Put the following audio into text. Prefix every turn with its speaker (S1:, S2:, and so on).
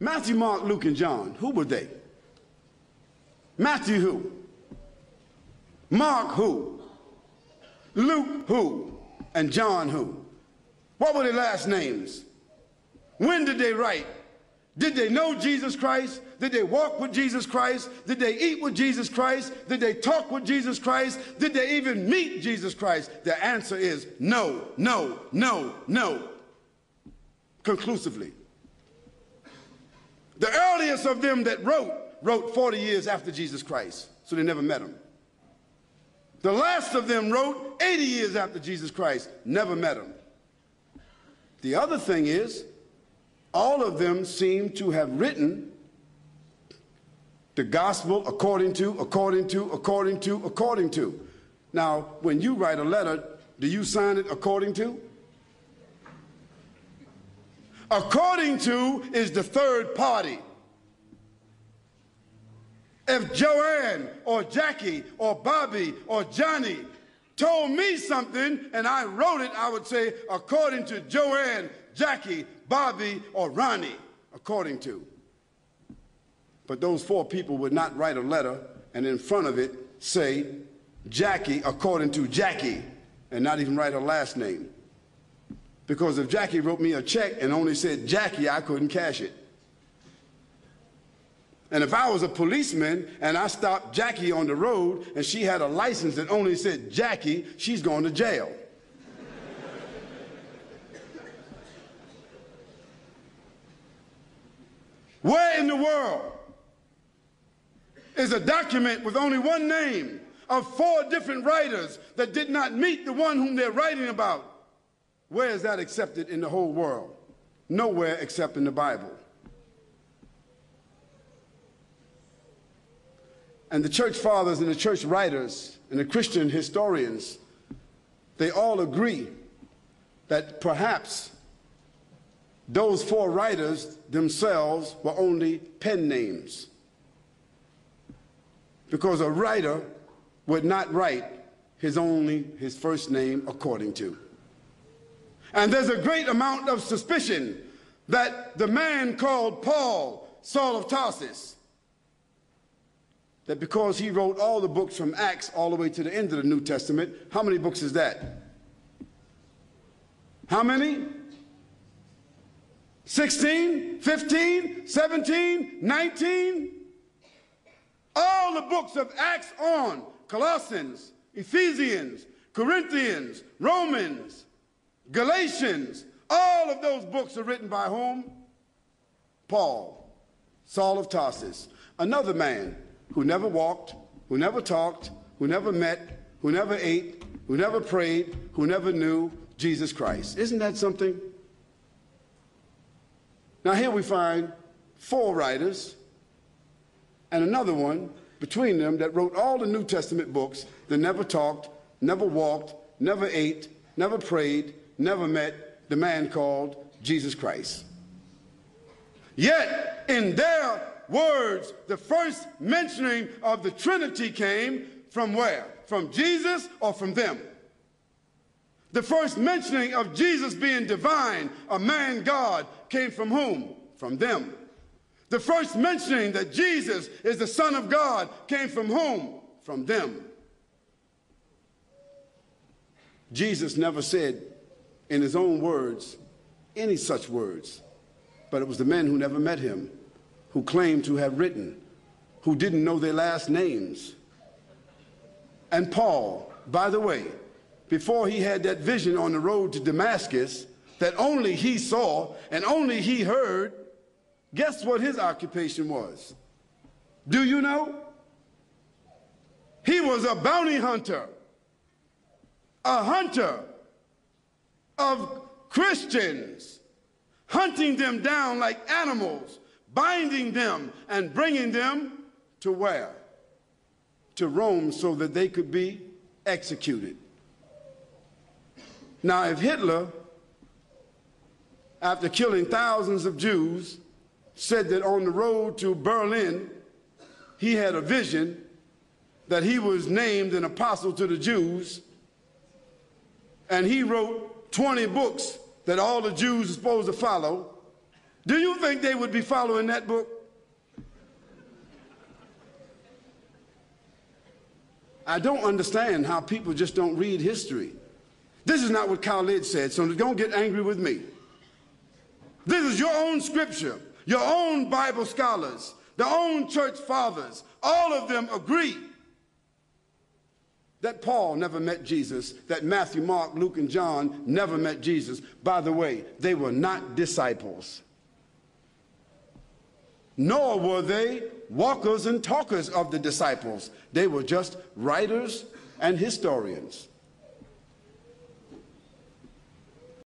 S1: Matthew, Mark, Luke, and John, who were they? Matthew who? Mark who? Luke who? And John who? What were their last names? When did they write? Did they know Jesus Christ? Did they walk with Jesus Christ? Did they eat with Jesus Christ? Did they talk with Jesus Christ? Did they even meet Jesus Christ? The answer is no, no, no, no. Conclusively. The earliest of them that wrote 40 years after Jesus Christ, so they never met him. The last of them wrote 80 years after Jesus Christ, never met him. The other thing is, all of them seem to have written the gospel according to. Now, when you write a letter, do you sign it according to? According to is the third party. If Joanne or Jackie or Bobby or Johnny told me something and I wrote it, I would say according to Joanne, Jackie, Bobby, or Ronnie, according to. But those four people would not write a letter and in front of it say Jackie according to Jackie and not even write her last name. Because if Jackie wrote me a check and only said Jackie, I couldn't cash it. And if I was a policeman and I stopped Jackie on the road and she had a license that only said Jackie, she's going to jail. Where in the world is a document with only one name of four different writers that did not meet the one whom they're writing about? Where is that accepted in the whole world? Nowhere except in the Bible. And the church fathers and the church writers and the Christian historians, they all agree that perhaps those four writers themselves were only pen names. Because a writer would not write his first name according to. And there's a great amount of suspicion that the man called Paul, Saul of Tarsus, that because he wrote all the books from Acts all the way to the end of the New Testament, how many books is that? How many? 16, 15, 17, 19? All the books of Acts on, Colossians, Ephesians, Corinthians, Romans, Galatians, all of those books are written by whom? Paul, Saul of Tarsus, another man who never walked, who never talked, who never met, who never ate, who never prayed, who never knew Jesus Christ. Isn't that something? Now here we find four writers and another one between them that wrote all the New Testament books that never talked, never walked, never ate, never prayed, never met the man called Jesus Christ. Yet in their words, the first mentioning of the Trinity came from where? From Jesus or from them? The first mentioning of Jesus being divine, a man God, came from whom? From them. The first mentioning that Jesus is the Son of God came from whom? From them. Jesus never said in his own words any such words, but it was the men who never met him, who claimed to have written, who didn't know their last names. And Paul, by the way, before he had that vision on the road to Damascus that only he saw and only he heard, guess what his occupation was? Do you know? He was a bounty hunter, a hunter of Christians, hunting them down like animals, binding them and bringing them to where? To Rome, so that they could be executed. Now, if Hitler, after killing thousands of Jews, said that on the road to Berlin, he had a vision that he was named an apostle to the Jews, and he wrote 20 books that all the Jews are supposed to follow, Do you think they would be following that book? I don't understand how people just don't read history. This is not what Khalid said, so don't get angry with me. This is your own scripture, your own Bible scholars, their own church fathers. All of them agree that Paul never met Jesus, that Matthew, Mark, Luke, and John never met Jesus. By the way, they were not disciples. Nor were they walkers and talkers of the disciples. They were just writers and historians.